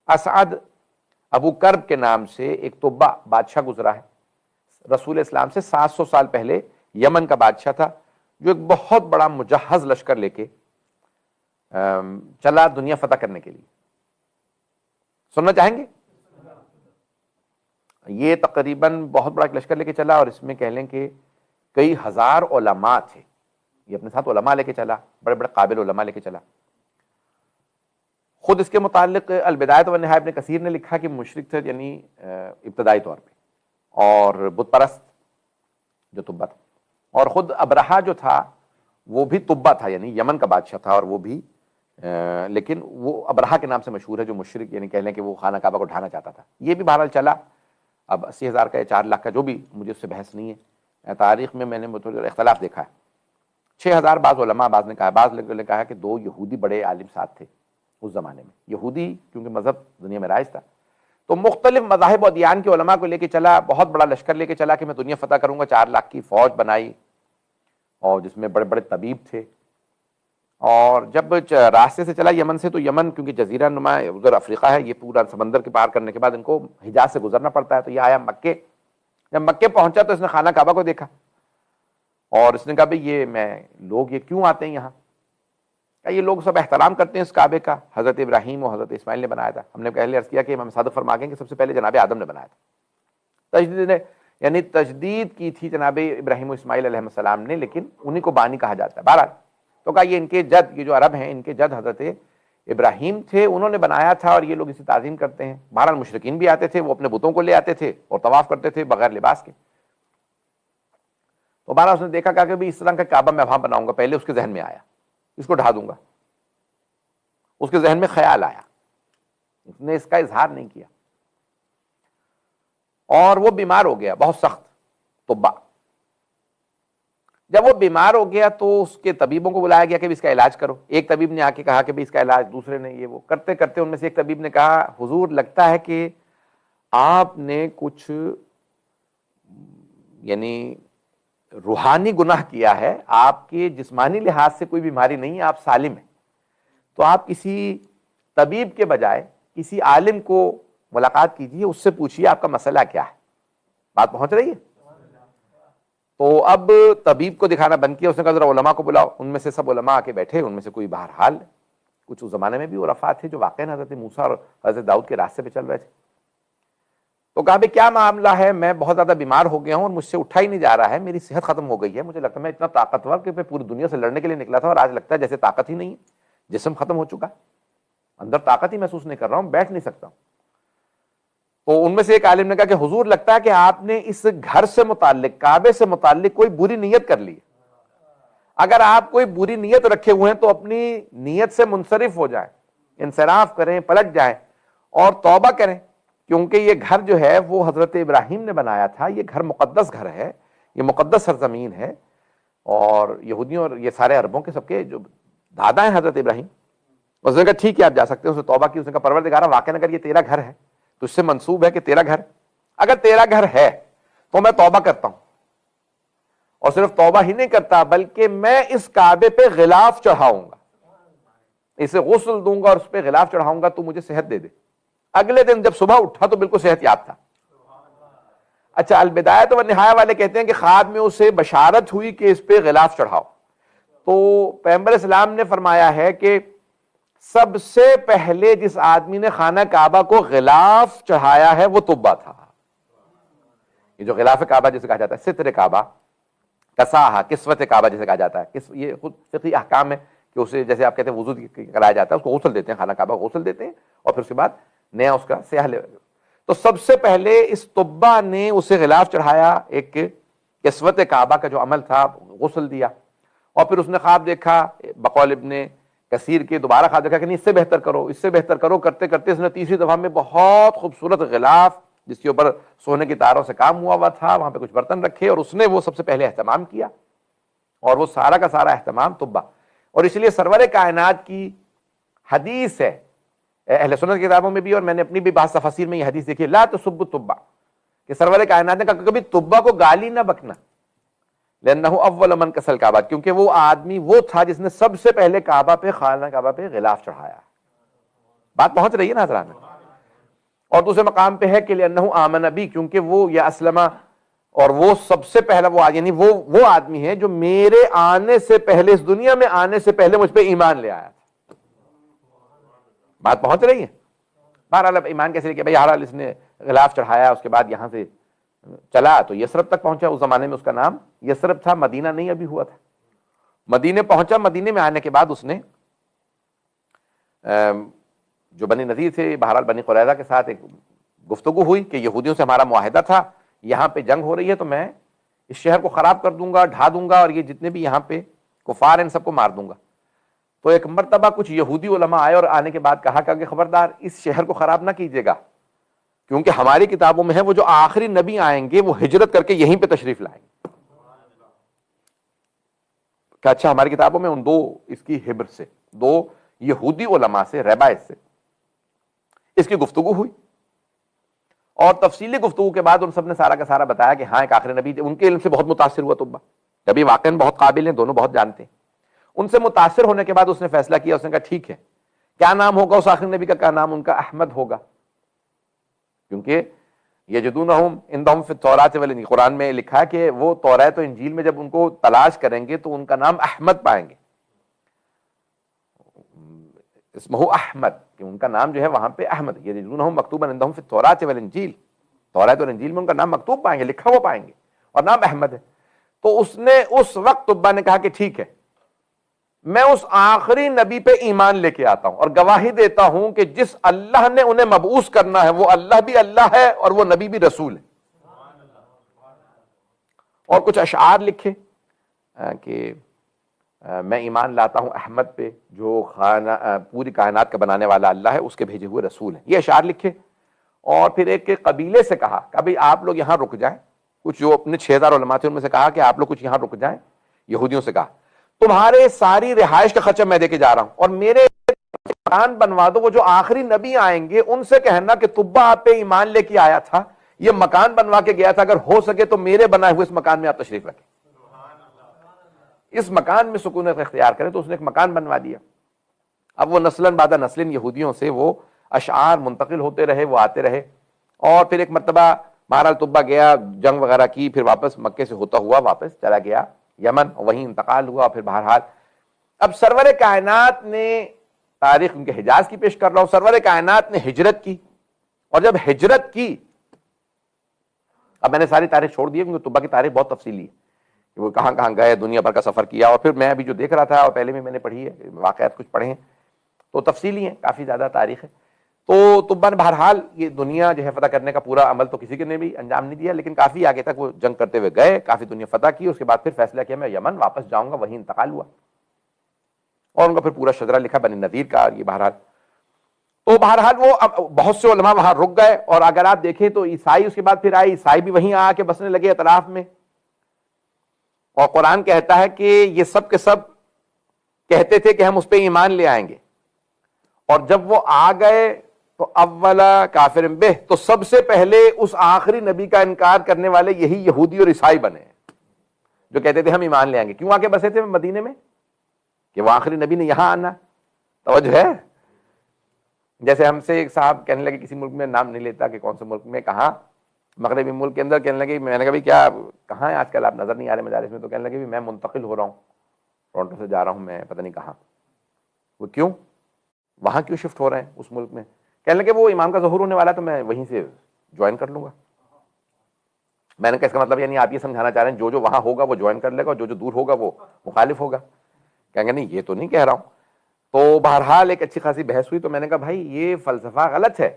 اسعد ابو کرب کے نام سے ایک طبہ بادشاہ گزرا ہے، رسول اسلام سے 700 سال پہلے یمن کا بادشاہ تھا، جو ایک بہت بڑا مجہز لشکر لے کے چلا دنیا فتح کرنے کے لیے۔ سننا چاہیں گے؟ یہ تقریباً بہت بڑا لشکر لے کے چلا، اور اس میں کہہ لیں کہ کئی ہزار علماء تھے، یہ اپنے ساتھ علماء لے کے چلا، بڑے بڑے قابل علماء لے کے چلا۔ خود اس کے متعلق البدایۃ والنہایہ ابن کثیر نے لکھا کہ مشرک تھے، یعنی ابتدائی طور پہ، اور بت پرست جو طبہ تھا، اور خود ابرہہ جو تھا وہ بھی طبہ تھا، یعنی یمن کا بادشاہ تھا، اور وہ بھی لیکن وہ ابرہہ کے نام سے مشہور ہے، جو مشرک یعنی کہہ لیں کہ وہ خانہ کعبہ کو ڈھانا چاہتا تھا۔ یہ بھی بہرحال چلا، اب 80,000 کا یا 4 لاکھ کا، جو بھی، مجھے اس سے بحث نہیں ہے، تاریخ میں میں نے متعدد اختلاف دیکھا ہے۔ 6,000 بعض علماء، بعض نے کہا، بعض نے کہا کہ 2 یہودی بڑے عالم ساتھ تھے اس زمانے میں، یہودی کیونکہ مذہب دنیا میں رائج تھا، تو مختلف مذاہب و ادیان کے علماء کو لے کے چلا، بہت بڑا لشکر لے کے چلا کہ میں دنیا فتح کروں گا، 4 لاکھ کی فوج بنائی، اور جس میں بڑے بڑے طبیب تھے۔ اور جب راستے سے چلا یمن سے، تو یمن کیونکہ جزیرہ نما ادھر افریقہ ہے، یہ پورا سمندر کے پار کرنے کے بعد ان کو حجاز سے گزرنا پڑتا ہے، تو یہ آیا مکے۔ جب مکے پہنچا تو اس نے خانہ کعبہ کو دیکھا، اور اس نے کہا بھئی یہ کیوں آتے ہیں یہاں؟ یہ لوگ سب احترام کرتے ہیں اس کعبے کا، حضرت ابراہیم اور حضرت اسماعیل نے بنایا تھا۔ ہم نے پہلے عرض کیا کہ امام صادق فرما گئے کہ سب سے پہلے جناب آدم نے بنایا تھا۔ تجدید کی تھی جناب ابراہیم و اسماعیل علیہ السلام نے، لیکن انہی کو بانی کہا جاتا ہے۔ بہرحال تو کہا یہ ان کے جد، یہ جو عرب ہیں ان کے جد حضرت ابراہیم تھے، انہوں نے بنایا تھا، اور یہ لوگ اسے تعظیم کرتے ہیں۔ بہرحال مشرکین بھی آتے تھے، وہ اپنے بتوں کو لے آتے تھے اور طواف کرتے تھے بغیر لباس کے۔ تو بہرحال اس نے دیکھا، کہا کہ بھی اس طرح کا کعبہ میں وہاں بناؤں گا۔ پہلے اس کے ذہن میں آیا اس کو ڈھا دوں گا، اس کے ذہن میں خیال آیا، اس نے اس کا اظہار نہیں کیا، اور وہ بیمار ہو گیا بہت سخت طبہ۔ جب وہ بیمار ہو گیا تو اس کے طبیبوں کو بلایا گیا کہ اس کا علاج کرو۔ ایک طبیب نے آ کے کہا کہ اس کا علاج، دوسرے نے یہ وہ کرتے کرتے ان میں سے ایک طبیب نے کہا حضور لگتا ہے کہ آپ نے کچھ یعنی روحانی گناہ کیا ہے، آپ کے جسمانی لحاظ سے کوئی بیماری نہیں ہے، آپ سالم ہیں، تو آپ کسی طبیب کے بجائے کسی عالم کو ملاقات کیجیے، اس سے پوچھیے آپ کا مسئلہ کیا ہے۔ بات پہنچ رہی ہے؟ تو اب طبیب کو دکھانا بند کیا، اس نے کہا ذرا علماء کو بلاؤ۔ ان میں سے سب علماء آ کے بیٹھے، ان میں سے کوئی بہرحال کچھ اس زمانے میں بھی عرفاء تھے جو واقعاً حضرت موسیٰ اور حضرت داؤد کے راستے پہ چل رہے تھے۔ تو کہا بھئی کیا معاملہ ہے؟ میں بہت زیادہ بیمار ہو گیا ہوں اور مجھ سے اٹھا ہی نہیں جا رہا ہے، میری صحت ختم ہو گئی ہے، مجھے لگتا ہے میں اتنا طاقتور کہ میں پوری دنیا سے لڑنے کے لیے نکلا تھا، اور آج لگتا ہے جیسے طاقت ہی نہیں ہے، جسم ختم ہو چکا، اندر طاقت ہی محسوس نہیں کر رہا ہوں، بیٹھ نہیں سکتا ہوں۔ تو ان میں سے ایک عالم نے کہا کہ حضور لگتا ہے کہ آپ نے اس گھر سے متعلق، کعبے سے متعلق کوئی بری نیت کر لی ہے۔ اگر آپ کوئی بری نیت رکھے ہوئے ہیں تو اپنی نیت سے منصرف ہو جائیں، انصراف کریں، پلٹ جائیں اور توبہ کریں، کیونکہ یہ گھر جو ہے وہ حضرت ابراہیم نے بنایا تھا، یہ گھر مقدس گھر ہے، یہ مقدس سرزمین ہے، اور یہودیوں اور یہ سارے عربوں کے سب کے جو دادا ہیں حضرت ابراہیم۔ اس نے کہا ٹھیک ہے آپ جا سکتے ہیں۔ اس نے توبہ کی، اس نے کہا پروردگارا واقعاً اگر یہ تیرا گھر ہے تو اس سے منسوب ہے کہ تیرا گھر، اگر تیرا گھر ہے تو میں توبہ کرتا ہوں، اور صرف توبہ ہی نہیں کرتا بلکہ میں اس کعبے پہ غلاف چڑھاؤں گا، اسے غسل دوں گا اور اس پہ غلاف چڑھاؤں گا، تو مجھے صحت دے دے۔ اگلے دن جب صبح اٹھا تو بالکل صحت یاب تھا۔ اچھا، البدایۃ والنہایہ والے کہتے ہیں کہ خواب میں اسے بشارت ہوئی کہ اس پہ غلاف چڑھاؤ، تو پیغمبر اسلام نے فرمایا ہے کہ سب سے پہلے جس آدمی نے خانہ کعبہ کو غلاف چڑھایا ہے وہ طبہ تھا۔ یہ جو غلاف کعبہ جسے کہا جاتا ہے، ستر کعبہ، کساہا، کسوت کعبہ جسے کہا جاتا ہے، یہ خود فقہی احکام ہے کہ اسے جیسے آپ کہتے ہیں وضو کرایا جاتا ہے، اس کو غسل دیتے ہیں، خانہ کعبہ کو غسل دیتے ہیں، اور پھر اس کے بعد نیا اس کا سیاہ لے۔ تو سب سے پہلے اس طبہ نے اسے غلاف چڑھایا، ایک کسوت کعبہ کا جو عمل تھا، غسل دیا، اور پھر اس نے خواب دیکھا، بقول ابن کثیر کے دوبارہ خواب دیکھا کہ نہیں اس سے بہتر کرو، اس سے بہتر کرو، کرتے کرتے اس نے تیسری دفعہ میں بہت خوبصورت غلاف جس کے اوپر سونے کی تاروں سے کام ہوا تھا، وہاں پہ کچھ برتن رکھے، اور اس نے وہ سب سے پہلے اہتمام کیا، اور وہ سارا کا سارا اہتمام طبہ۔ اور اس لیے سرور کائنات کی حدیث ہے اہل سنت کی کتابوں میں بھی، اور میں نے اپنی بھی بعض تفاسیر میں یہ حدیث دیکھی ہے، لا تسبوا الطبہ، کہ سرور کائنات نے کہا کبھی طبہ کو گالی نہ بکنا، لأنہ اول من کسل کعبہ، کیونکہ وہ آدمی وہ تھا جس نے سب سے پہلے کعبہ پہ، خانہ کعبہ پہ غلاف چڑھایا۔ بات پہنچ رہی ہے نا حضرات؟ اور دوسرے مقام پہ ہے کہ لِأَنَّهُ آمَنَ بِي، کیونکہ وہ یا اسلمہ، اور وہ سب سے پہلا وہ یعنی وہ آدمی ہے جو میرے آنے سے پہلے، اس دنیا میں آنے سے پہلے مجھ پہ ایمان لے آیا تھا۔ بات پہنچ رہی ہے؟ بہرحال اب ایمان کیسے کہ بھائی بہرحال اس نے غلاف چڑھایا، اس کے بعد یہاں سے چلا تو یثرب تک پہنچا۔ اس زمانے میں اس کا نام یثرب تھا، مدینہ نہیں ابھی ہوا تھا۔ مدینے پہنچا، مدینے میں آنے کے بعد اس نے جو بنی نذیر سے، بہرحال بنی قریظہ کے ساتھ ایک گفتگو ہوئی کہ یہودیوں سے ہمارا معاہدہ تھا، یہاں پہ جنگ ہو رہی ہے تو میں اس شہر کو خراب کر دوں گا، ڈھا دوں گا، اور یہ جتنے بھی یہاں پہ کفار ہیں ان سب کو مار دوں گا۔ تو ایک مرتبہ کچھ یہودی علماء آئے اور آنے کے بعد کہا کہ خبردار اس شہر کو خراب نہ کیجیے گا، کیونکہ ہماری کتابوں میں ہے وہ جو آخری نبی آئیں گے وہ ہجرت کر کے یہیں پہ تشریف لائیں گے۔ کہ اچھا ہماری کتابوں میں ان دو اس کی حبر سے، دو یہودی علماء سے، رہبائز سے اس کی گفتگو ہوئی، اور تفصیلی گفتگو کے بعد ان سب نے سارا کا سارا بتایا کہ ہاں ایک آخری نبی تھے۔ ان کے علم سے بہت متاثر ہوا طبہ، نبی واقعاً بہت قابل ہیں، دونوں بہت جانتے ہیں۔ ان سے متاثر ہونے کے بعد اس نے فیصلہ کیا، اس نے کہا ٹھیک ہے، کیا نام ہوگا اس آخری نبی کا؟ کیا نام ان کا؟ احمد ہوگا، کیونکہ یجدونہم عندہم فی التوراۃ والانجیل، قرآن میں لکھا ہے کہ وہ توراۃ و انجیل میں جب ان کو تلاش کریں گے تو ان کا نام احمد پائیں گے، اسمہ احمد، کہ ان کا نام جو ہے وہاں پہ احمد، یجدونہم مکتوبا عندہم فی التوراۃ والانجیل، توراۃ اور انجیل میں ان کا نام مکتوب پائیں گے، لکھا ہوا پائیں گے، اور نام احمد ہے۔ تو اس نے اس وقت طبہ نے کہا کہ ٹھیک ہے، میں اس آخری نبی پہ ایمان لے کے آتا ہوں اور گواہی دیتا ہوں کہ جس اللہ نے انہیں مبعوث کرنا ہے وہ اللہ بھی اللہ ہے اور وہ نبی بھی رسول ہے۔ اور کچھ اشعار لکھے کہ میں ایمان لاتا ہوں احمد پہ جو پوری کائنات کا بنانے والا اللہ ہے، اس کے بھیجے ہوئے رسول ہیں، یہ اشعار لکھے۔ اور پھر ایک قبیلے سے کہا کہ بھائی آپ لوگ یہاں رک جائیں، کچھ جو اپنے 6000 علماء تھے ان میں سے کہا کہ آپ لوگ کچھ یہاں رک جائیں، یہودیوں سے کہا تمہارے ساری رہائش کا خرچہ میں دے کے جا رہا ہوں، اور میرے مکان بنوا دو، وہ جو آخری نبی آئیں گے ان سے کہنا کہ طبہ آپ پہ ایمان لے کے آیا تھا، یہ مکان بنوا کے گیا تھا، اگر ہو سکے تو میرے بنائے ہوئے اس مکان میں آپ تشریف رکھیں، اس مکان میں سکونت اختیار کریں۔ تو اس نے ایک مکان بنوا دیا۔ اب وہ نسلاً بعد نسلیں یہودیوں سے وہ اشعار منتقل ہوتے رہے، وہ آتے رہے، اور پھر ایک مرتبہ بہرحال طبہ گیا، جنگ وغیرہ کی، پھر واپس مکے سے ہوتا ہوا واپس چلا گیا یمن، وہیں انتقال ہوا۔ پھر بہرحال اب سرور کائنات نے، تاریخ ان کے حجاز کی پیش کر رہا ہوں، سرور کائنات نے ہجرت کی، اور جب ہجرت کی، اب میں نے ساری تاریخ چھوڑ دی ہے کیونکہ طبہ کی تاریخ بہت تفصیلی ہے کہ وہ کہاں کہاں گئے، دنیا بھر کا سفر کیا، اور پھر میں ابھی جو دیکھ رہا تھا اور پہلے بھی میں نے پڑھی ہے، واقعات کچھ پڑھے ہیں تو تفصیلی ہیں، کافی زیادہ تاریخ ہے۔ تو طبہ نے بہرحال یہ دنیا جو ہے فتح کرنے کا پورا عمل تو کسی کے نے بھی انجام نہیں دیا، لیکن کافی آگے تک وہ جنگ کرتے ہوئے گئے، کافی دنیا فتح کی، اس کے بعد پھر فیصلہ کیا میں یمن واپس جاؤں گا، وہیں انتقال ہوا، اور ان کا پھر پورا شجرہ لکھا بنی نذیر کا۔ یہ بہرحال تو بہرحال وہ بہت سے علماء وہاں رک گئے، اور اگر آپ دیکھیں تو عیسائی اس کے بعد پھر آئے، عیسائی بھی وہیں آ کے بسنے لگے اطراف میں، اور قرآن کہتا ہے کہ یہ سب کے سب کہتے تھے کہ ہم اس پہ ایمان لے آئیں گے، اور جب وہ آ گئے تو اولا کافر بہ، تو سب سے پہلے اس آخری نبی کا انکار کرنے والے یہی یہودی اور عیسائی بنے جو کہتے تھے ہم ایمان لے آئیں گے۔ کیوں آ کے بسے تھے مدینے میں؟ کہ وہ آخری نبی نے یہاں آنا، توجہ ہے؟ جیسے ہم سے ایک صاحب کہنے لگے کسی ملک میں، نام نہیں لیتا کہ کون سے ملک میں، کہاں مغربی ملک کے اندر، کہنے لگے، میں نے کہا بھائی کیا کہاں ہیں آج کل آپ نظر نہیں آ رہے مجالس میں؟ تو کہنے لگے میں منتقل ہو رہا ہوں، ٹورنٹو سے جا رہا ہوں میں پتہ نہیں کہاں۔ وہ کیوں وہاں کیوں شفٹ ہو رہے ہیں اس ملک میں؟ کہنے لگے وہ امام کا ظہور ہونے والا تو میں وہیں سے جوائن کر لوں گا۔ میں نے کہا اس کا مطلب یعنی آپ یہ سمجھانا چاہ رہے ہیں جو وہاں ہوگا وہ جوائن کر لے گا، اور جو دور ہوگا وہ مخالف ہوگا؟ کہیں گے نہیں یہ تو نہیں کہہ رہا ہوں۔ تو بہرحال ایک اچھی خاصی بحث ہوئی، تو میں نے کہا بھائی یہ فلسفہ غلط ہے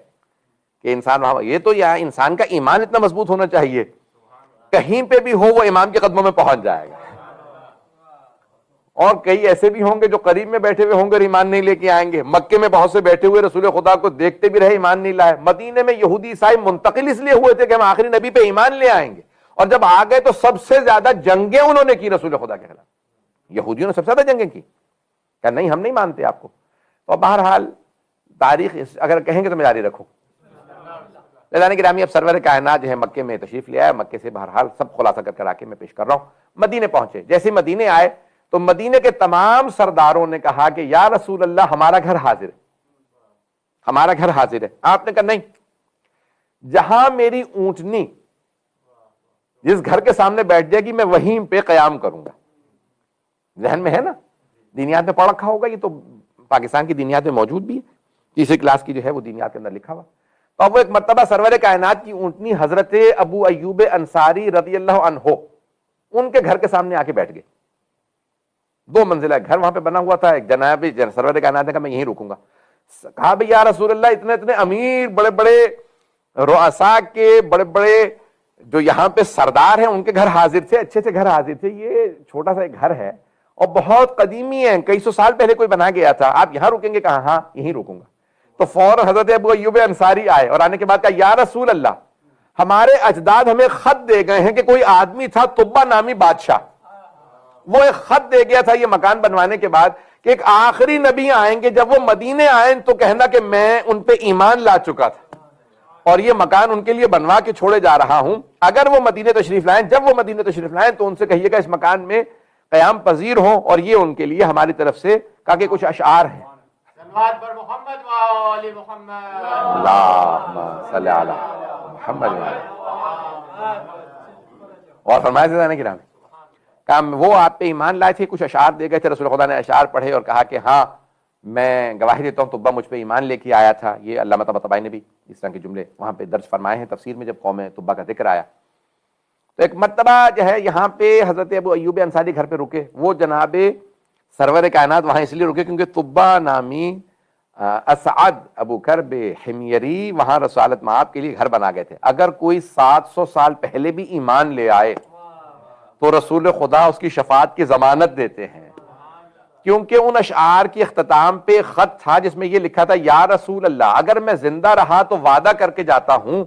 کہ انسان وہاں، یہ تو یا انسان کا ایمان اتنا مضبوط ہونا چاہیے کہیں پہ بھی ہو وہ امام کے قدموں میں پہنچ جائے گا، اور کئی ایسے بھی ہوں گے جو قریب میں بیٹھے ہوئے ہوں گے اور ایمان نہیں لے کے آئیں گے۔ مکے میں بہت سے بیٹھے ہوئے رسول خدا کو دیکھتے بھی رہے، ایمان نہیں لائے۔ مدینے میں یہودی عیسائی منتقل اس لیے ہوئے تھے کہ ہم آخری نبی پہ ایمان لے آئیں گے، اور جب آ گئے تو سب سے زیادہ جنگیں انہوں نے کی رسول خدا کے خلاف، یہودیوں نے سب سے زیادہ جنگیں کی، کہ نہیں ہم نہیں مانتے آپ کو۔ تو بہرحال تاریخ اگر کہیں گے تو میں جاری رکھوں۔ لذا گرامی اب سرور کائنات جو ہے مکے میں تشریف لے آیا، مکے سے بہرحال سب خلاصہ کر آ کے میں پیش کر رہا ہوں۔ مدینے پہنچے، جیسے مدینے آئے تو مدینے کے تمام سرداروں نے کہا کہ یا رسول اللہ ہمارا گھر حاضر ہے، ہمارا گھر حاضر ہے۔ آپ نے کہا نہیں، جہاں میری اونٹنی جس گھر کے سامنے بیٹھ جائے گی میں وہیں پہ قیام کروں گا. ذہن میں ہے نا, دینیات میں پڑھ رکھا ہوگا, یہ تو پاکستان کی دینیات میں موجود بھی ہے, تیسری کلاس کی جو ہے وہ دینیات کے اندر لکھا ہوا. تو اب وہ ایک مرتبہ سرور کائنات کی اونٹنی حضرت ابو ایوب انصاری رضی اللہ عنہ ان کے گھر کے سامنے آ کے بیٹھ گئے. 2 منزلہ گھر وہاں پہ بنا ہوا تھا. ایک جناب سرور کائنات نے کہا میں یہیں رکوں گا. کہا بھئی یا رسول اللہ, اتنے اتنے امیر, بڑے بڑے رؤساء کے, بڑے بڑے جو یہاں پہ سردار ہیں ان کے گھر حاضر تھے, اچھے سے گھر حاضر تھے, یہ چھوٹا سا ایک گھر ہے اور بہت قدیمی ہے, کئی سو سال پہلے کوئی بنا گیا تھا, آپ یہاں رکیں گے؟ کہا ہاں یہیں رکوں گا. تو فوراً حضرت ابو ایوب انصاری آئے اور آنے کے بعد کہا یا رسول اللہ, ہمارے اجداد ہمیں خط دے گئے ہیں کہ کوئی آدمی تھا طبہ نامی بادشاہ, وہ ایک خط دے گیا تھا یہ مکان بنوانے کے بعد کہ ایک آخری نبی آئیں گے, جب وہ مدینے آئیں تو کہنا کہ میں ان پہ ایمان لا چکا تھا اور یہ مکان ان کے لیے بنوا کے چھوڑے جا رہا ہوں. اگر وہ مدینے تشریف لائیں, جب وہ مدینے تشریف لائیں تو ان سے کہیے گا اس مکان میں قیام پذیر ہوں, اور یہ ان کے لیے ہماری طرف سے کہا کہ کچھ اشعار ہیں. محمد و آل محمد, اللہم صلی علی محمد. اور فرمایا زیدہ کرام کہ وہ آپ پہ ایمان لائے تھے, کچھ اشعار دے گئے تھے, رسول خدا نے اشعار پڑھے اور کہا کہ ہاں میں گواہی دیتا ہوں طبہ مجھ پہ ایمان لے کے آیا تھا. یہ علامہ طباطبائی نے بھی اس طرح کے جملے وہاں پہ درج فرمائے ہیں تفسیر میں, جب قوم طبہ کا ذکر آیا. تو ایک مرتبہ جو ہے یہاں پہ حضرت ابو ایوب انصاری گھر پہ رکے. وہ جناب سرور کائنات وہاں اس لیے رکے کیونکہ طبہ نامی اسعد ابو کرب حمیری وہاں رسالت مآب کے لیے گھر بنا گئے تھے. اگر کوئی 700 سال پہلے بھی ایمان لے آئے تو رسول خدا اس کی شفاعت کی ضمانت دیتے ہیں, کیونکہ ان اشعار کی اختتام پہ خط تھا جس میں یہ لکھا تھا یا رسول اللہ, اگر میں زندہ رہا تو وعدہ کر کے جاتا ہوں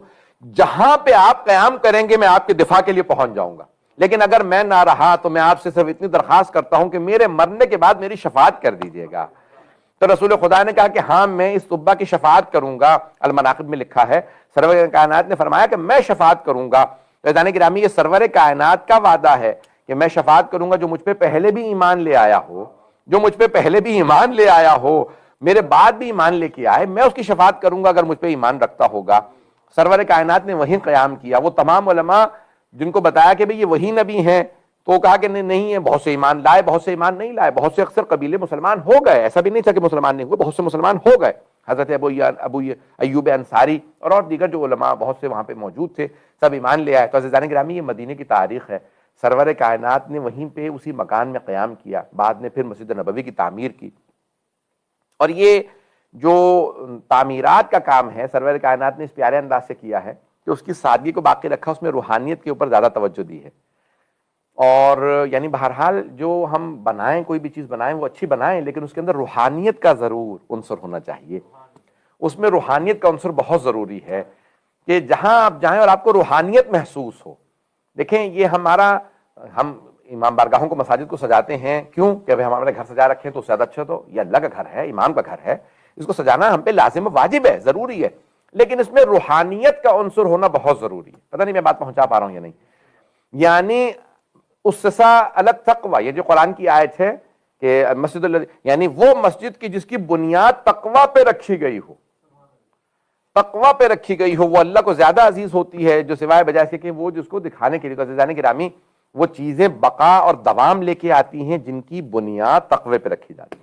جہاں پہ آپ قیام کریں گے میں آپ کے دفاع کے لیے پہنچ جاؤں گا, لیکن اگر میں نہ رہا تو میں آپ سے صرف اتنی درخواست کرتا ہوں کہ میرے مرنے کے بعد میری شفاعت کر دیجیے گا. تو رسول خدا نے کہا کہ ہاں میں اس طبہ کی شفاعت کروں گا. المناقب میں لکھا ہے سرور کائنات نے فرمایا کہ میں شفاعت کروں گا. عزیزان گرامی, یہ سرور کائنات کا وعدہ ہے کہ میں شفاعت کروں گا جو مجھ پہ پہلے بھی ایمان لے آیا ہو, جو مجھ پہ پہلے بھی ایمان لے آیا ہو, میرے بعد بھی ایمان لے کے آئے, میں اس کی شفاعت کروں گا اگر مجھ پہ ایمان رکھتا ہوگا. سرور کائنات نے وہیں قیام کیا. وہ تمام علماء جن کو بتایا کہ بھئی یہ وہی نبی ہیں, تو کہا کہ نہیں ہے, بہت سے ایمان لائے, بہت سے ایمان نہیں لائے, بہت سے اکثر قبیلے مسلمان ہو گئے, ایسا بھی نہیں تھا کہ مسلمان نہیں ہوئے, بہت سے مسلمان ہو گئے. حضرت ابو ایوب انصاری اور دیگر جو علماء بہت سے وہاں پہ موجود تھے سب ایمان لے آئے. تو عزیزان گرامی, یہ مدینے کی تاریخ ہے. سرور کائنات نے وہیں پہ اسی مکان میں قیام کیا, بعد میں پھر مسجد نبوی کی تعمیر کی. اور یہ جو تعمیرات کا کام ہے سرور کائنات نے اس پیارے انداز سے کیا ہے کہ اس کی سادگی کو باقی رکھا, اس میں روحانیت کے اوپر زیادہ توجہ دی ہے. اور یعنی بہرحال جو ہم بنائیں, کوئی بھی چیز بنائیں وہ اچھی بنائیں, لیکن اس کے اندر روحانیت کا ضرور عنصر ہونا چاہیے. اس میں روحانیت کا عنصر بہت ضروری ہے کہ جہاں آپ جائیں اور آپ کو روحانیت محسوس ہو. دیکھیں یہ ہم امام بارگاہوں کو, مساجد کو سجاتے ہیں, کیوں کہ ہم ہمارے گھر سجا رکھیں تو اس سے زیادہ اچھا, تو یہ اللہ کا گھر ہے, امام کا گھر ہے, اس کو سجانا ہم پہ لازم واجب ہے, ضروری ہے, لیکن اس میں روحانیت کا عنصر ہونا بہت ضروری ہے. پتہ نہیں میں بات پہنچا پا رہا ہوں یا نہیں. یعنی اسسا الگ تقوی, یہ جو قرآن کی آیت ہے کہ مسجد یعنی وہ مسجد کی جس کی بنیاد تقوی پہ رکھی گئی ہو, تقوی پہ رکھی گئی ہو, وہ اللہ کو زیادہ عزیز ہوتی ہے جو سوائے بجائے سے کہ وہ جس کو دکھانے کے لیے. تو عزیزان گرامی, وہ چیزیں بقا اور دوام لے کے آتی ہیں جن کی بنیاد تقوی پہ رکھی جاتی ہے.